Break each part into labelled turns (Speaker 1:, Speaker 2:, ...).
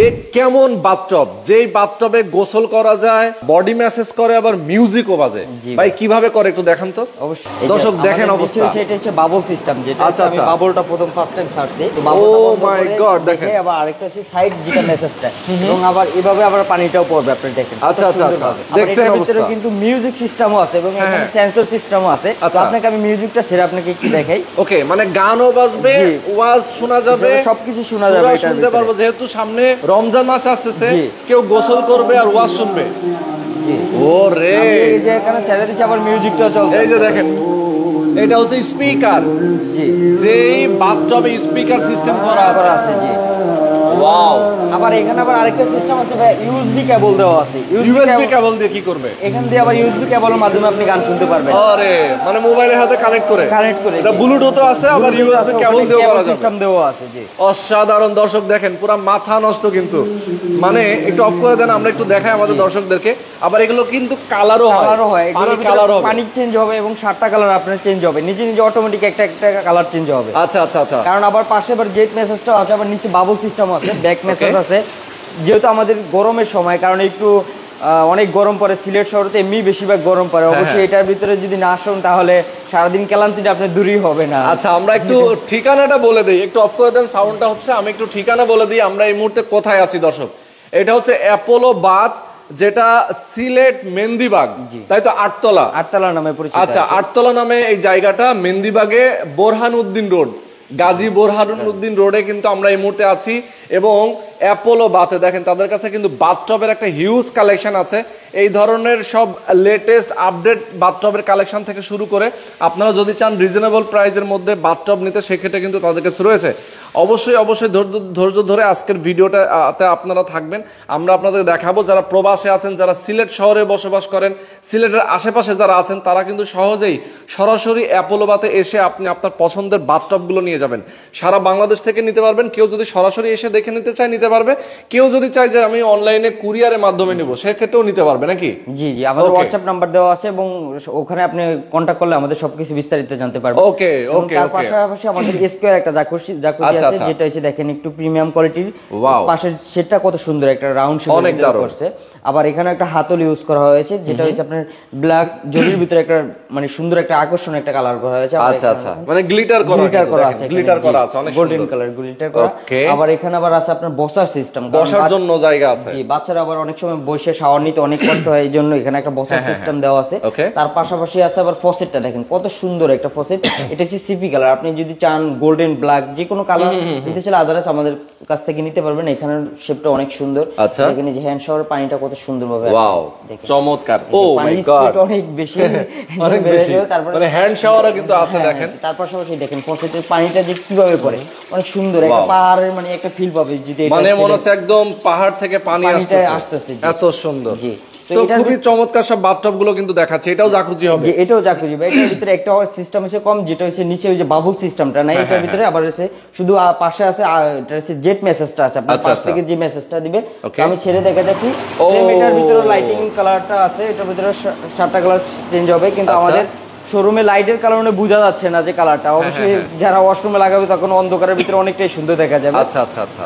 Speaker 1: এ কেমন বাথটব, যেই বাথটবে গোসল করা যায়, বডি ম্যাসেজ করে, আবার মিউজিকও বাজে। ভাই কিভাবে করে একটু দেখান তো।
Speaker 2: অবশ্যই
Speaker 1: দর্শক দেখেন অবস্থা।
Speaker 2: সেটা হচ্ছে বাবল সিস্টেম, যেটা আমি বাবলটা প্রথম ফার্স্ট টাইম ছাড়ছি।
Speaker 1: ও মাই গড, দেখেন।
Speaker 2: আবার আরেকটা হচ্ছে সাইড যেটা মেসেজটা, এবং আবার এভাবে আবার পানিটাও পড়বে, আপনি দেখেন।
Speaker 1: আচ্ছা আচ্ছা আচ্ছা, দেখছেন অবস্থা।
Speaker 2: কিন্তু মিউজিক সিস্টেমও আছে এবং এখানে সেন্সর সিস্টেমও আছে। তো আপনাকে আমি মিউজিকটা ছেড়ে আপনাকে একটু দেখাই।
Speaker 1: ওকে, মানে গানও বাজবে, ওয়াজ শোনা যাবে,
Speaker 2: সবকিছু শোনা যাবে, এটা
Speaker 1: শুনতে পারবো। যেহেতু সামনে রমজান মাস আসতেছে, কেউ গোসল করবে আর ওয়াজ শুনবে। ওরে
Speaker 2: এই যে এখানে ছেড়ে দিছি, আবার মিউজিকটাও চলছে।
Speaker 1: এই যে দেখেন, এটা হচ্ছে স্পিকার।
Speaker 2: জি,
Speaker 1: যেই বাথটবে স্পিকার সিস্টেম করা আছে।
Speaker 2: জি,
Speaker 1: ওয়াও।
Speaker 2: আবার এখানে আবার আরেকটা সিস্টেম আছে ভাই, ইউএসবি কেবল দেওয়া আছে।
Speaker 1: ইউএসবি কেবল দিয়ে কি করবে?
Speaker 2: এখান দিয়ে আবার ইউএসবি কেবলের মাধ্যমে আপনি গান শুনতে পারবেন।
Speaker 1: আরে মানে মোবাইলের সাথে কানেক্ট করে এটা ব্লুটুথও আছে, আবার ইউএসবি কেবল দিয়েও করা যাবে,
Speaker 2: সিস্টেম দেওয়া আছে। জি,
Speaker 1: অসাধারণ। দর্শক দেখেন, পুরো মাথা নষ্ট। কিন্তু মানে একটু অফ করে দেন, আমরা একটু দেখাই আমাদের দর্শকদেরকে। আবার এগুলো কিন্তু কালারও হয়, পানি
Speaker 2: চেঞ্জ হবে এবং 7টা কালার আপনার চেঞ্জ হবে, নিজে নিজে অটোমেটিক একটা কালার চেঞ্জ হবে।
Speaker 1: আচ্ছা আচ্ছা আচ্ছা।
Speaker 2: কারণ আবার পাশে আবার জেট মেসেজটা আছে, আবার নিচে বাবল সিস্টেম আছে, ব্যাক মেসেজ আছে। যেহেতু আমাদের গরমের সময়, কারণ একটু অনেক গরম পড়ে, সিলেট শহরে এমনি বেশিরভাগ গরম পড়ে। অবশ্যই এটার ভিতরে যদি না আসুন তাহলে সারাদিন ক্লান্তিটা আপনার দূরই হবে না।
Speaker 1: আচ্ছা, আমরা একটু ঠিকানাটা বলে দিই, একটু অফ করে দেন সাউন্ডটা হচ্ছে। আমি একটু ঠিকানা বলে দিই, আমরা এই মুহূর্তে কোথায় আছি দর্শক। এটা হচ্ছে অ্যাপোলো বাথ, যেটা সিলেট মেন্দিবাগ, তাই তো? আটতলা
Speaker 2: নামে পরিচিত।
Speaker 1: আচ্ছা, আটতলা নামে এই জায়গাটা মেন্দিবাগে বোরহানউদ্দিন রোড, গাজী বোরহানউদ্দিন রোডে কিন্তু আমরা এই মুহূর্তে আছি। এবং অ্যাপোলো বাথে দেখেন, তাদের কাছে কিন্তু বাথটবের একটা হিউজ কালেকশন আছে। এই ধরনের সব লেটেস্ট আপডেট বাথটবের কালেকশন থেকে শুরু করে আপনারা যদি চান রিজনেবল প্রাইসের মধ্যে বাথটব নিতে, সেক্ষেত্রে কিন্তু তাদের কাছে রয়েছে। অবশ্যই অবশ্যই ধৈর্য ধরে আজকের ভিডিওটাতে আপনারা থাকবেন। আমরা আপনাদের দেখাবো, যারা প্রবাসে আছেন, যারা সিলেট শহরে বসবাস করেন, সিলেটের আশেপাশে যারা আছেন, তারা কিন্তু সহজেই সরাসরি অ্যাপোলো বাথে এসে আপনি আপনার পছন্দের বাথটবগুলো নিয়ে যাবেন। সারা বাংলাদেশ থেকে নিতে পারবেন। কেউ যদি সরাসরি এসে দেখে নিতে চায় নিতে পারবে, কেউ যদি চায় যে আমি অনলাইনে কুরিয়ারের মাধ্যমে নিব, সেক্ষেত্রেও নিতে পারবে নাকি?
Speaker 2: জি জি, আমাদের হোয়াটসঅ্যাপ নাম্বার দেওয়া আছে এবং ওখানে আপনি কন্টাক্ট করলে আমাদের সবকিছু বিস্তারিত জানতে পারবেন।
Speaker 1: ওকে ওকে।
Speaker 2: তার পাশাপাশি আমাদের স্কয়ার একটা জাকুজি আছে, যেটা হচ্ছে দেখেন একটু প্রিমিয়াম কোয়ালিটির। পাশের সেটটা কত সুন্দর, একটা রাউন্ড শেপ
Speaker 1: অনেক দারুণ করছে।
Speaker 2: আবার এখানে একটা হাতল ইউজ করা হয়েছে, যেটা হচ্ছে আপনার ব্ল্যাক জরির ভিতরে একটা মানে সুন্দর একটা আকর্ষণীয় একটা কালার করা হয়েছে।
Speaker 1: আচ্ছা আচ্ছা, মানে গ্লিটার করা আছে, অনেক
Speaker 2: গোল্ডেন কালার গ্লিটার করা। আবার এখানে আবার আছে আপনার বসার সিস্টেম,
Speaker 1: বসার জন্য জায়গা আছে।
Speaker 2: জি, বাচ্চারা আবার অনেক সময় বসে শাওয়ার নিতে অনেক কষ্ট হয়, এই জন্য এখানে একটা বসার সিস্টেম দেওয়া আছে। তার পাশাপাশি আছে আবার ফসেটটা দেখেন কত সুন্দর একটা ফসেট। এটা হচ্ছে সিপি কালার, আপনি যদি চান গোল্ডেন ব্ল্যাক যে কোনো কালার নিতে চাইলে আদারস আমাদের কাছ থেকে নিতে পারবেন। এখানে শেপটা অনেক সুন্দর। এখানে যে হ্যান্ড শাওয়ার পানিটা কত সুন্দর ভাবে,
Speaker 1: ওয়াও চমৎকার। ও মাই গড,
Speaker 2: অনেক বেশি
Speaker 1: অনেক বেশি। তারপরে হ্যান্ড শাওয়ারও কিন্তু আছে দেখেন।
Speaker 2: তার পাশাপাশি দেখেন ফসেটের পানিটা যে কিভাবে পড়ে, অনেক সুন্দর একটা পাহাড়ের মানে একটা ফিল পাবে, যদি
Speaker 1: মানে মনে হচ্ছে একদম পাহাড় থেকে পানি আসতেছে, এত সুন্দর। জি, তো খুবই চমৎকার সব বাথটব গুলো কিন্তু দেখাচ্ছে। এটাও জাকুজি হবে?
Speaker 2: এটাও জাকুজি ভাই। এটার ভিতরে একটা সিস্টেম আছে কম, যেটা হচ্ছে নিচে ওই যে বাবল সিস্টেমটা নাই এটার ভিতরে, আবার হচ্ছে শুধু পাশে আছে এটা হচ্ছে জেট মেসেজটা আছে, আপনার পাশ থেকে যে মেসেজটা দিবে। আমি ছেড়ে দেখে যাচ্ছি, এটার ভিতরে লাইটিং কালারটা আছে, এটার ভিতরে 7টা কালার চেঞ্জ হবে। কিন্তু আমাদের শোরুমে লাইটের কারণে বোঝা যাচ্ছে না যে কালারটা। অবশ্যই যারা ওয়াশরুমে লাগাবে তখন অন্ধকারের ভিতরে অনেকটাই সুন্দর দেখা যাবে।
Speaker 1: আচ্ছা আচ্ছা আচ্ছা,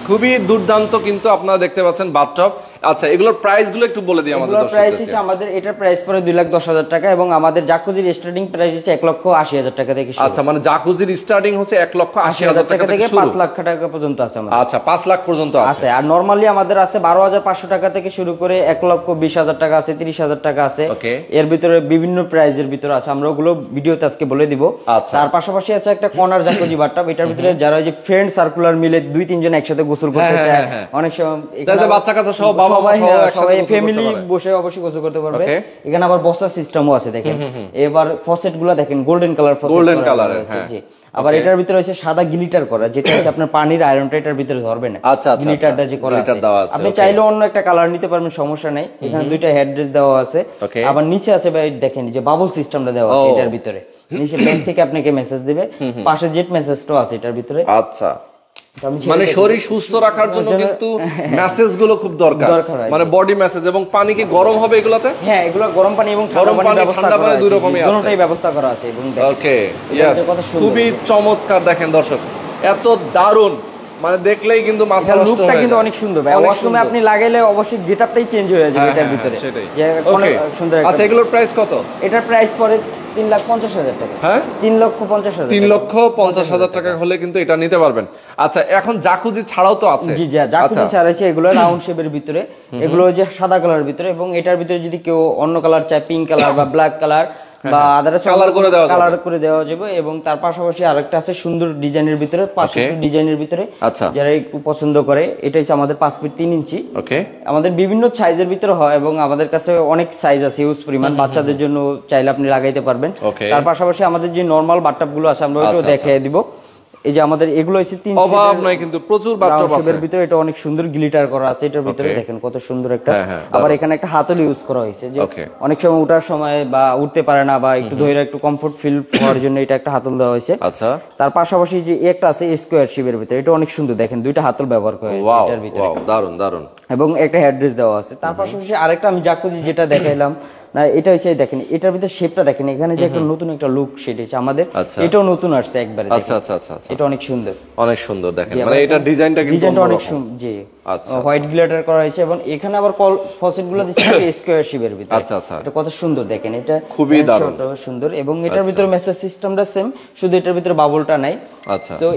Speaker 1: খুবই দুর্দান্ত কিন্তু আপনারা দেখতে পাচ্ছেন বাথটব। আচ্ছা, এগুলোর প্রাইস গুলো একটু বলে দিই আমাদের দর্শকদের।
Speaker 2: প্রাইস হচ্ছে আমাদের এটার প্রাইস পড়ে 2,10,000 টাকা এবং আমাদের জাকুজির স্টার্টিং প্রাইস হচ্ছে 1,80,000 টাকা থেকে শুরু।
Speaker 1: আচ্ছা, মানে জাকুজির স্টার্টিং হচ্ছে 1,80,000 টাকা থেকে
Speaker 2: 5 লাখ টাকা পর্যন্ত আছে আমাদের।
Speaker 1: আচ্ছা, 5 লাখ পর্যন্ত আছে।
Speaker 2: আর নরমালি আমাদের আছে 12,500 টাকা থেকে শুরু করে 1,20,000 টাকা আছে, 30,000 টাকা আছে। এর ভিতরে বিভিন্ন প্রাইজের ভিতরে আছে, আমরা ওগুলো ভিডিওতে আজকে বলে দিব। তার পাশাপাশি আছে একটা কর্নার জাকুজি বাথটব, এটার ভিতরে যারা যে ফ্রেন্ড সার্কুলার মিলে 2-3 জন একসাথে গোসল করতে চায়, অনেক সময় বাচ্চা কাচ্চা সহ বাবা মা সবাই ফ্যামিলি বসে অবশ্যই গোসল করতে পারবে। এখানে আবার বসার সিস্টেমও আছে দেখেন। এবার ফসেট গুলো দেখেন গোল্ডেন কালার,
Speaker 1: গোল্ডেন কালার।
Speaker 2: আবার এটার ভিতরে হচ্ছে সাদা গ্লিটার করা, যেটা হচ্ছে আপনার পানির আয়রনটা এটার ভিতরে ধরবে না। গ্লিটারটা যে করা আছে, আপনি চাইলে অন্য একটা কালার নিতে পারবেন, সমস্যা নাই। এখানে 2টা হেডরেস দেওয়া আছে। আবার নিচে আছে ভাই দেখেন যে বাবল সিস্টেমটা দেওয়া আছে এটার ভিতরে, নিচে ব্যাক থেকে আপনাকে মেসেজ দিবে, পাশে জেট মেসেজটাও আছে এটার ভিতরে।
Speaker 1: আচ্ছা, মানে শরীর সুস্থ রাখার জন্য কিন্তু মেসেজ গুলো খুব দরকার, মানে বডি মেসেজ। এবং পানি কি গরম হবে এগুলাতে?
Speaker 2: হ্যাঁ, এগুলো গরম পানি এবং ঠান্ডা পানি দুই রকমই আছে, দুটোই ব্যবস্থা করা আছে। এবং
Speaker 1: ওকে, ইয়েস, খুবই চমৎকার। দেখেন দর্শক, এত দারুণ মানে দেখলেই কিন্তু মাথা নষ্ট
Speaker 2: লুকটা কিন্তু অনেক সুন্দর ভাই, ওয়াশরুমে আপনি লাগাইলে অবশ্যই গেটআপটাই চেঞ্জ হয়ে যাবে এটার ভিতরে।
Speaker 1: যে অনেক সুন্দর। আচ্ছা এগুলোর প্রাইস কত?
Speaker 2: এটার প্রাইস পড়ে 3,50,000 টাকা। হ্যাঁ 3,50,000,
Speaker 1: 3,50,000 টাকা হলে কিন্তু এটা নিতে পারবেন। আচ্ছা এখন জাকুজি ছাড়াও তো আছে?
Speaker 2: জি জাকুজি ছাড়াইছে, এগুলো রাউন্ড শেপের ভিতরে, এগুলো যে সাদা কালারের ভিতরে, এবং এটার ভিতরে যদি কেউ অন্য কালার চায়, পিঙ্ক কালার বা ব্ল্যাক কালার বা আদার্স কালার করে দেওয়া যাবে। এবং তার পাশাপাশি আরেকটা আছে সুন্দর ডিজাইনের ভিতরে, 5 ফিট ডিজাইনের ভিতরে, যারা একটু পছন্দ করে। এটা হচ্ছে আমাদের 5 ফিট 3 ইঞ্চি। আমাদের বিভিন্ন সাইজের ভিতরে হয় এবং আমাদের কাছে অনেক সাইজ আছে ইউজ পরিমাণ, বাচ্চাদের জন্য চাইলে আপনি লাগাইতে পারবেন। তার পাশাপাশি আমাদের যে নরমাল বাথটাব গুলো আছে আমরা ওইটাও দেখিয়ে দিব। এই যে আমাদের এগুলো হচ্ছে 3
Speaker 1: অভাব নাই কিন্তু প্রচুর বাথটাব আছে
Speaker 2: এর ভিতরে। এটা অনেক সুন্দর গ্লিটার করা আছে এটার ভিতরে, দেখেন কত সুন্দর একটা। আবার এখানে একটা হাতল ইউজ করা হয়েছে, যে অনেক সময় ওঠার সময় বা উঠতে পারে না বা একটু ধরে একটু কমফোর্ট ফিল হওয়ার জন্য এটা একটা হাতল দেওয়া হয়েছে।
Speaker 1: আচ্ছা
Speaker 2: তার পাশাপাশি যে একটা আছে স্কোয়ার শেপের ভিতরে, এটা অনেক সুন্দর, দেখেন দুইটা হাতল ব্যবহার করা হয়েছে এটার ভিতরে।
Speaker 1: দারুন দারুন।
Speaker 2: এবং একটা হেডরেস্ট দেওয়া আছে। তার পাশাপাশি আরেকটা আমি জাকুজি যেটা দেখাইলাম না, এটা হচ্ছে দেখেন এটার ভিতরে শেপটা দেখেন, এখানে যে একটা নতুন একটা লুক সেটা হচ্ছে আমাদের, এটাও নতুন আসছে একবারে।
Speaker 1: আচ্ছা আচ্ছা আচ্ছা,
Speaker 2: এটা অনেক সুন্দর,
Speaker 1: অনেক সুন্দর। দেখেন মানে এটা ডিজাইনটা
Speaker 2: অনেক সুন্দর, জি হোয়াইট গ্লিটার করা হয়েছে। এবং এখানে আবার ফসেট গুলো দিচ্ছে স্কয়ার শেপের ভিতরে।
Speaker 1: আচ্ছা আচ্ছা,
Speaker 2: এটা কত সুন্দর দেখেন, এটা
Speaker 1: খুবই দারুণ
Speaker 2: সুন্দর। এবং এটার ভিতরে মেসেজ সিস্টেমটা সেম, শুধু এটার ভিতরে বাবলটা নাই।
Speaker 1: আচ্ছা
Speaker 2: তো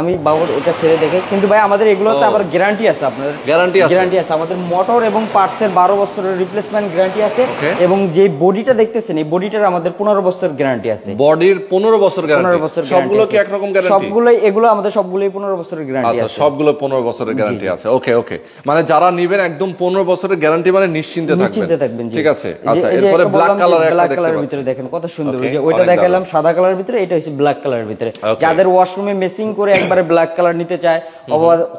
Speaker 2: আমি বাবল ওটা ছেড়ে দেখে, কিন্তু ভাই আমাদের এগুলোতে আবার গ্যারান্টি আছে, আপনার গ্যারান্টি আছে। আমাদের মোটর এবং পার্টসের 12 বছরের রিপ্লেসমেন্ট গ্যারান্টি আছে। এবং যে বডিটা দেখতেছেন এই বডিটার আমাদের 15 বছর গ্যারান্টি আছে।
Speaker 1: বডির 15 বছর গ্যারান্টি? সবগুলো কি একরকম গ্যারান্টি?
Speaker 2: সবগুলোই, এগুলো আমাদের সবগুলোই 15 বছরের গ্যারান্টি আছে।
Speaker 1: আচ্ছা সবগুলো 15 বছরের গ্যারান্টি আছে। ওকে ওকে, মানে যারা নেবেন একদম 15 বছরের গ্যারান্টি, মানে নিশ্চিন্তে থাকবেন। ঠিক আছে। আচ্ছা এরপরে ব্ল্যাক কালারের
Speaker 2: ভিতরে দেখেন কত সুন্দর, যে ওইটা দেখালাম সাদা কালারের ভিতরে, এটা হচ্ছে ব্ল্যাক কালারের ভিতরে। যাদের ওয়াশরুমে মেসিং করে একবারে ব্ল্যাক কালার নিতে চায়,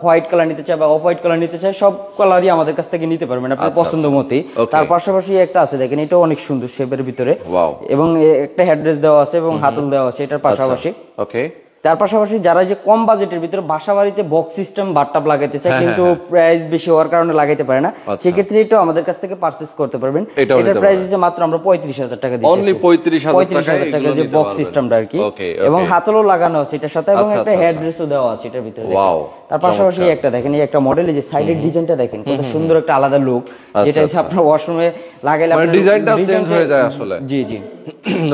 Speaker 2: হোয়াইট কালার নিতে চায় বা অফ হোয়াইট কালার নিতে চায়, সব কালারই আমাদের কাছ থেকে নিতে পারবেন আপনার পছন্দ মতোই। তার পাশাপাশি একটা আছে দেখেন, এটা অনেক সুন্দর শেপের ভিতরে, এবং একটা হেডরেস্ট দেওয়া আছে এবং হাতল দেওয়া আছে এটার পাশাপাশি।
Speaker 1: ওকে।
Speaker 2: তার পাশাপাশি যারা যে কম বাজেটের ভিতরে বাসা বাড়িতে বক্স সিস্টেম বাথটাব লাগাইতে চায়, কিন্তু প্রাইস বেশি হওয়ার কারণে লাগাইতে পারে না, সেক্ষেত্রে এটা আমাদের কাছ থেকে পারচেজ করতে পারবেন। এটার প্রাইস হচ্ছে মাত্র আমরা 35,000 টাকা দিচ্ছি।
Speaker 1: অনলি 35,000
Speaker 2: টাকা যে বক্স সিস্টেমটা আর কি। এবং হাতলও লাগানো আছে এটার সাথে, এবং একটা হেডরেস্টও দেওয়া আছে এটার ভিতরে। তার পাশাপাশি একটা দেখেন, এই একটা মডেল, যে সাইডের ডিজাইনটা দেখেন কত সুন্দর একটা আলাদা লুক, যেটা হচ্ছে আপনার ওয়াশরুমে লাগাইলে
Speaker 1: মানে ডিজাইনটা চেঞ্জ হয়ে যায় আসলে।
Speaker 2: জি জি,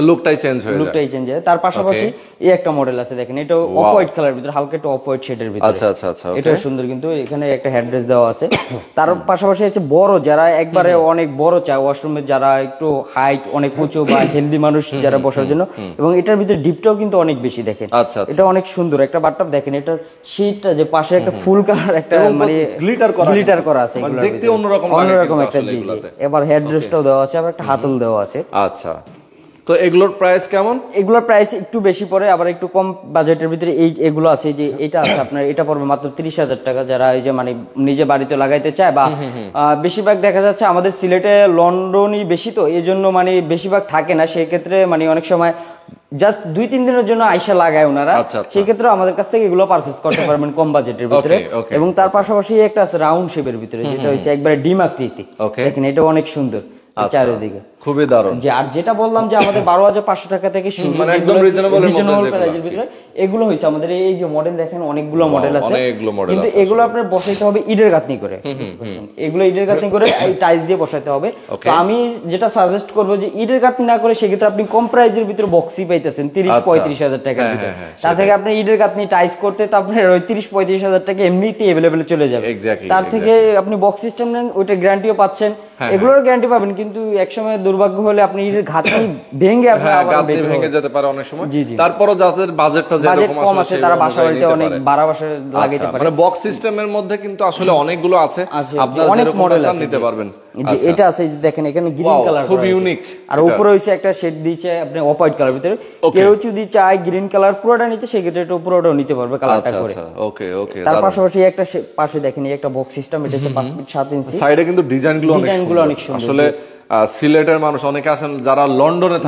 Speaker 1: লুকটাই চেঞ্জ হয়ে যায়।
Speaker 2: তার পাশাপাশি এই একটা মডেল আছে দেখেন, এটা অফ হোয়াইট কালার ভিতরে, হালকা একটু অফ হোয়াইট শেডের ভিতরে।
Speaker 1: আচ্ছা আচ্ছা আচ্ছা,
Speaker 2: এটা সুন্দর, কিন্তু এখানে একটা হেডরেস্ট দেওয়া আছে। তার পাশাপাশি আছে বড়, যারা একবারে অনেক বড় চায় ওয়াশরুমে, যারা একটু হাইট অনেক উঁচু বা হেলদি মানুষ যারা বসার জন্য। এবং এটার ভিতরে ডিপটাও কিন্তু অনেক বেশি দেখেন। এটা অনেক সুন্দর একটা বাথটাব দেখেন, এটার শীটটা যে পাশে একটা ফুল কালার একটা মানে গ্লিটার করা আছে,
Speaker 1: দেখতে অন্যরকম
Speaker 2: একটা জি। এবার হেডরেস্টটাও দেওয়া আছে, আবার একটা হাতল দেওয়া আছে।
Speaker 1: আচ্ছা, তো এগুলোর প্রাইস কেমন?
Speaker 2: এগুলোর প্রাইস একটু বেশি পড়ে, আবার একটু কম বাজেটের ভিতরে এগুলো আছে। যে এটা আছে আপনার, এটা পড়বে মাত্র 30,000 টাকা। যারা এই যে মানে নিজে বাড়িতে লাগাইতে চায়, বা বেশিরভাগ দেখা যাচ্ছে আমাদের সিলেটে লন্ডনই বেশি, তো এই জন্য মানে বেশিরভাগ থাকে না, সেই ক্ষেত্রে মানে অনেক সময় জাস্ট 2-3 দিনের জন্য আইসা লাগায় ওনারা, সেই ক্ষেত্রে আমাদের কাছ থেকে এগুলো পারচেজ করতে পারবেন কম বাজেটের ভিতরে। এবং তার পাশাপাশি একটা আছে রাউন্ড শেপের ভিতরে, যেটা হচ্ছে একবারে ডিম আকৃতি, দেখেন এটা অনেক সুন্দর চারিদিকে,
Speaker 1: খুবই দারুণ।
Speaker 2: যে আর যেটা বললাম যে আমাদের 12,500 টাকা থেকে শুরু,
Speaker 1: মানে একদম রিজনেবল
Speaker 2: প্রাইসের ভিতরে এগুলো হইছে আমাদের। এই যে মডেল দেখেন, অনেকগুলো মডেল আছে, কিন্তু এগুলো আপনার বসাইতে হবে ইটের গাঁথনি করে। এগুলো ইটের গাঁথনি করে টাইলস দিয়ে বসাইতে হবে। তো আমি যেটা সাজেস্ট করবো যে ইটের গাঁথনি না করে, সেক্ষেত্রে আপনি কম প্রাইসের ভিতরে বক্সই পাইতেছেন 30-35,000 টাকার ভিতরে। তার থেকে আপনি ইটের গাঁথনি টাইলস করতে তো আপনার ওই 30-35,000 টাকা এমনিতেই অ্যাভেলেবেল চলে যাবে। তার থেকে আপনি বক্স সিস্টেম নেন, ওইটার গ্যারান্টিও পাচ্ছেন, এগুলোর গ্যারান্টি পাবেন। কিন্তু একসময় দুর্ভাগ্য হলে আপনি ইটের গাঁথনি ভেঙে
Speaker 1: ভেঙে যেতে পারে অনেক সময়। তারপরও যাদের বাজেটটা কম আছে,
Speaker 2: তারা বাসা বাড়িতে অনেক বাড়া বাসা লাগাইতে পারে।
Speaker 1: মানে বক্স সিস্টেমের মধ্যে কিন্তু আসলে অনেকগুলো আছে, আপনারা অনেক মডেল নিতে পারবেন।
Speaker 2: এটা আছে দেখেন, এখানে গ্রিন কালার,
Speaker 1: খুব ইউনিক।
Speaker 2: আর উপরে হইছে একটা শেড দিয়েছে আপনি অফ হোয়াইট কালার ভিতরে। কেউ যদি চায় গ্রিন কালার পুরোটা নিতে, সেক্ষেত্রে এটা পুরোটাও নিতে পারবে কালারটা করে।
Speaker 1: ওকে ওকে।
Speaker 2: তার পাশাপাশি একটা পাশে দেখেন, এই একটা বক্স সিস্টেম, এটা হচ্ছে 5 ফিট 7 ইঞ্চি।
Speaker 1: সাইডে কিন্তু ডিজাইনগুলো অনেক সুন্দর। আসলে সিলেটের মানুষ অনেকে আছেন যারা লন্ডনে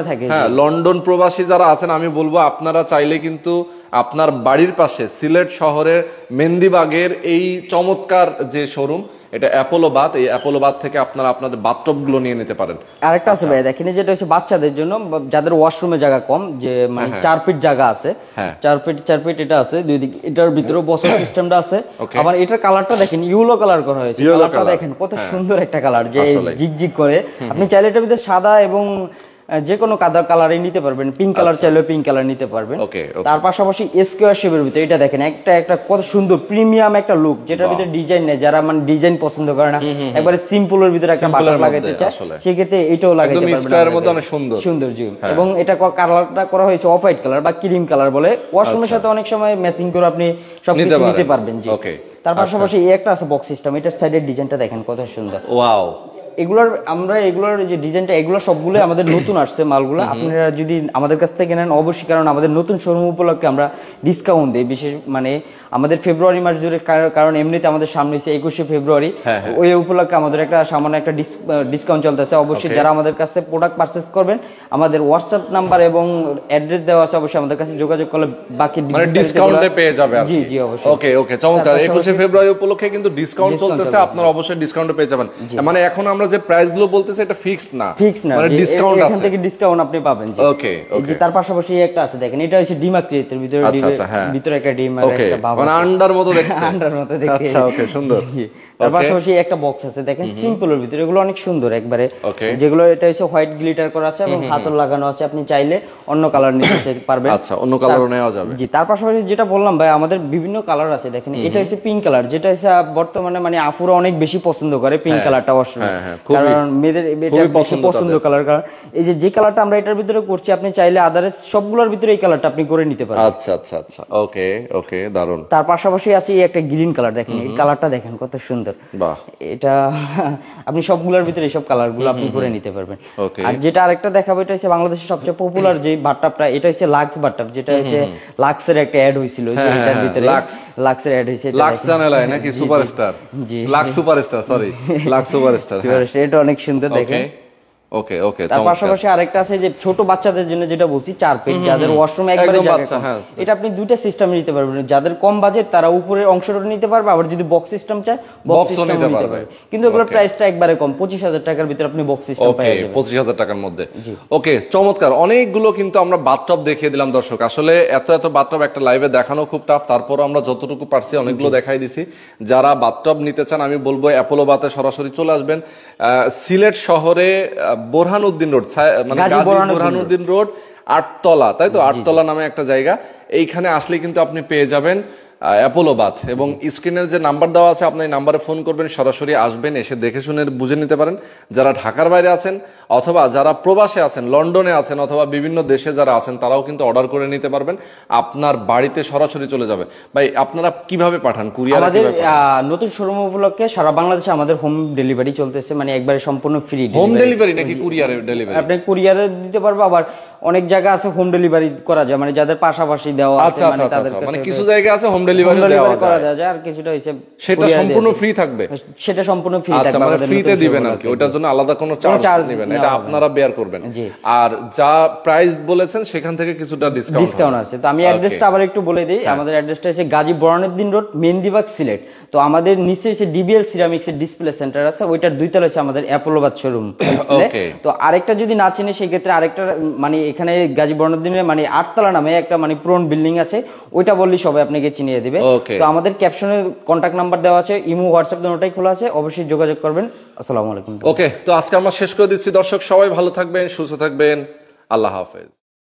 Speaker 1: থাকে, হ্যাঁ লন্ডন প্রবাসী যারা আছেন, আমি বলবো আপনারা চাইলে কিন্তু আপনার বাড়ির পাশে সিলেট শহরের মেহেন্দিবাগের এই চমৎকার যে শোরুম, এটা অ্যাপোলো বাথ, এই অ্যাপোলো বাথ থেকে আপনারা আপনাদের বাথটব গুলো নিয়ে নিতে পারেন।
Speaker 2: আরেকটা আছে ভাই দেখেন, যেটা হচ্ছে বাচ্চাদের জন্য, যাদের ওয়াশরুমে জায়গা কম, যে মানে 4 ফিট জায়গা আছে, 4 ফিট এটা আছে দুই দিক, এটার ভিতরে বসার সিস্টেমটা আছে। আবার এটার কালারটা দেখেন ইয়েলো কালার করা হয়েছে, কালারটা দেখেন কত সুন্দর একটা কালার, যে জিগজিগ করে। আপনি চাইলে এটার ভিতরে সাদা এবং যে কোনো কালারই নিতে পারবেন, পিঙ্ক কালার চাইলে পিঙ্ক কালার নিতে পারবেন। তার পাশাপাশি স্কোয়ার শেপের ভিতরে এটা দেখেন একটা কত সুন্দর প্রিমিয়াম একটা লুক, যেটার ভিতরে ডিজাইন নেই, যারা মানে ডিজাইন পছন্দ করে না, একবারে সিম্পলের ভিতরে একটা বাটন লাগাইতে চায়, সেক্ষেত্রে এটাও লাগাইতে পারবেন, সুন্দর জি। এবং এটা কালারটা করা হয়েছে অফ হোয়াইট কালার বা ক্রিম কালার বলে, ওয়াশরুমের সাথে অনেক সময় ম্যাচিং করে আপনি সবকিছু নিতে পারবেন জি। তার পাশাপাশি এই একটা আছে বক্স সিস্টেম, এটার সাইডের ডিজাইনটা দেখেন কত সুন্দর।
Speaker 1: ওয়াও,
Speaker 2: এগুলোর যে ডিজাইনটা, এগুলো সবগুলো আমাদের নতুন আসছে মালগুলো। আপনারা যদি আমাদের কাছ থেকে নেন অবশ্যই, কারণ আমাদের নতুন শোরুম উপলক্ষে আমরা ডিসকাউন্ট দিই, বিশেষ মানে আমাদের ফেব্রুয়ারি মাস জুড়ে, কারণ এমনিতে আমাদের সামনে হচ্ছে 21শে ফেব্রুয়ারি, ওই উপলক্ষে আমাদের একটা সামান্য একটা ডিসকাউন্ট চলতেছে। অবশ্যই যারা আমাদের কাছে প্রোডাক্ট পারচেজ করবেন, আমাদের হোয়াটসঅ্যাপ নাম্বার এবং অ্যাড্রেস দেওয়া আছে, অবশ্যই আমাদের কাছে যোগাযোগ করলে বাকি
Speaker 1: ডিসকাউন্টে পেয়ে যাবে।
Speaker 2: জি জি অবশ্যই।
Speaker 1: ওকে, চমৎকার। 21শে ফেব্রুয়ারি উপলক্ষে কিন্তু ডিসকাউন্ট চলতেছে, আপনারা অবশ্যই ডিসকাউন্টে পেয়ে যাবেন। মানে এখন আমরা যে প্রাইস গুলো বলতেছে এটা ফিক্সড না, মানে ডিসকাউন্ট আছে,
Speaker 2: এখান থেকে ডিসকাউন্ট আপনি পাবেন জি।
Speaker 1: ওকে।
Speaker 2: তার পাশাপাশি একটা আছে দেখেন, এটা হচ্ছে ডিম আকৃতির ভিতরে, ভিতরে একটা ডিম আর একটা ভাব,
Speaker 1: মানে আন্ডার মতো দেখতে,
Speaker 2: আন্ডার মতো দেখতে।
Speaker 1: আচ্ছা, ওকে, সুন্দর।
Speaker 2: তার পাশাপাশি একটা বক্স আছে দেখেন সিম্পলের ভিতরে, এগুলো অনেক সুন্দর একবারে, যেগুলো এটা হচ্ছে হোয়াইট গ্লিটার করা আছে এবং হাতল লাগানো আছে, আপনি চাইলে অন্য কালার নিতে পারবেন।
Speaker 1: আচ্ছা, অন্য কালারও নেওয়া যাবে জি।
Speaker 2: তার পাশাপাশি যেটা বললাম ভাই, আমাদের বিভিন্ন কালার আছে দেখেন, এটা হচ্ছে পিঙ্ক কালার, যেটা হচ্ছে বর্তমানে মানে আপুরা অনেক বেশি পছন্দ করে পিঙ্ক কালারটা, অবশ্যই কারণ মেয়েদের এটা বেশি পছন্দ কালার। এই যে কালারটা আমরা এটার ভিতরে করছি, আপনি চাইলে আদারেস সবগুলোর ভিতরে এই কালারটা আপনি করে নিতে পারেন।
Speaker 1: আচ্ছা, ওকে, দারুন।
Speaker 2: তার পাশাপাশি আছে একটা গ্রিন কালার, দেখেন এই কালারটা দেখেন কত সুন্দর।
Speaker 1: বাহ,
Speaker 2: এটা আপনি সবগুলোর ভিতরে এইসব কালার গুলো আপনি করে নিতে পারবেন। আর যেটা আরেকটা দেখাবো, এটা হচ্ছে বাংলাদেশের সবচেয়ে পপুলার যে বাথটাবটা, এটা হচ্ছে লাক্স বাথটাব, যেটা হচ্ছে লাক্সের একটা অ্যাড হয়েছিল, যে এটার ভিতরে লাক্সের অ্যাড হয়েছে,
Speaker 1: লাক্স চ্যানেল হয় নাকি superstar, Zee Lux superstar, sorry Lux superstar,
Speaker 2: এটা অনেক সুন্দর দেখেন।
Speaker 1: ওকে।
Speaker 2: তার পাশাপাশি আরেকটা আছে যে ছোট বাচ্চাদের জন্য, যেটা বলছি 4 ফিট, যাদের ওয়াশরুম একবারে জায়গা কম, এটা আপনি দুইটা সিস্টেম নিতে পারবেন। যাদের কম বাজেট তারা উপরের অংশটা নিতে পারবে, আবার যদি বক্স সিস্টেম চায় বক্স সিস্টেম নিতে পারবে। কিন্তু এগুলোর প্রাইসটা একবারে কম, 25,000 টাকার ভিতরে আপনি বক্স সিস্টেম পেয়ে যাবেন।
Speaker 1: 25,000 টাকার মধ্যে। ওকে, চমৎকার। অনেকগুলো কিন্তু আমরা বাথটব দেখিয়ে দিলাম দর্শক। আসলে এত বাথটব একটা লাইভে দেখানো খুব টাফ, তারপরও আমরা যতটুকু পারছি অনেকগুলো দেখাই দিছি। যারা বাথটব নিতে চান, আমি বলবো অ্যাপোলো বাথে সরাসরি চলে আসবেন। সিলেট শহরে বোরহানউদ্দিন রোড, মানে গাজী বোরহানউদ্দিন রোড 8তলা, তাই তো 8তলা নামে একটা জায়গা, এইখানে আসলে কিন্তু আপনি পেয়ে যাবেন অ্যাপোলো বাথ। এবং স্ক্রিনের যে নাম্বার দেওয়া আছে, আপনি এই নাম্বারে ফোন করবেন, সরাসরি আসবেন, এসে দেখে শুনে বুঝে নিতে পারেন। যারা ঢাকার বাইরে আছেন অথবা যারা প্রবাসে আছেন, লন্ডনে আছেন অথবা বিভিন্ন দেশে যারা আছেন, তারাও কিন্তু অর্ডার করে নিতে পারবেন, আপনার বাড়িতে সরাসরি চলে যাবে। ভাই, আপনারা কিভাবে পাঠান? কুরিয়ার?
Speaker 2: আমাদের নতুন শোরুম উপলক্ষে সারা বাংলাদেশে আমাদের হোম ডেলিভারি চলতেছে, মানে একবারে সম্পূর্ণ ফ্রি।
Speaker 1: হোম ডেলিভারি নাকি কুরিয়ারে ডেলিভারি?
Speaker 2: আপনি কুরিয়ারে দিতে পারবো, আবার অনেক জায়গা আছে হোম ডেলিভারি করা যায়, মানে যাদের পাশাপাশি দেওয়া আছে,
Speaker 1: মানে কিছু জায়গা আছে হোম ডেলিভারি করা
Speaker 2: যায়, আর কিছুটা হইছে
Speaker 1: সেটা সম্পূর্ণ ফ্রি থাকবে।
Speaker 2: সেটা সম্পূর্ণ ফ্রি
Speaker 1: থাকবে, মানে ফ্রিতে দিবেন আর কি, ওটার জন্য আলাদা কোনো চার্জ নেবেন, এটা আপনারা বেয়ার করবেন। আর যা প্রাইস বলেছেন সেখান থেকে কিছুটা ডিসকাউন্ট
Speaker 2: আছে। তো আমি অ্যাড্রেসটা আবার একটু বলে দিই। আমাদের অ্যাড্রেসটা হচ্ছে গাজী বোরহানউদ্দিন রোড, মেহেন্দিবাগ, সিলেট। তো আমাদের নিচে এসে ডিবিএল সিরামিক্স এর ডিসপ্লে সেন্টার আছে, ওইটার 2 তলায় আছে আমাদের অ্যাপোলো বাথ শোরুম। তো আরেকটা যদি না চিনি, সেই ক্ষেত্রে আরেকটা মানে এখানে গাজী বোরহানউদ্দিনের মানে 8তলা নামে একটা মানে পুরনো বিল্ডিং আছে, ওইটা বললেই সবাই আপনাকে চিনিয়ে দিবে। তো আমাদের ক্যাপশনে কন্টাক্ট নাম্বার দেওয়া আছে, ইমো হোয়াটসঅ্যাপ দুটোই খোলা আছে, অবশ্যই যোগাযোগ করবেন। আসসালামু আলাইকুম।
Speaker 1: ওকে, তো আজকে আমরা শেষ করে দিচ্ছি দর্শক। সবাই ভালো থাকবেন, সুস্থ থাকবেন, আল্লাহ হাফেজ।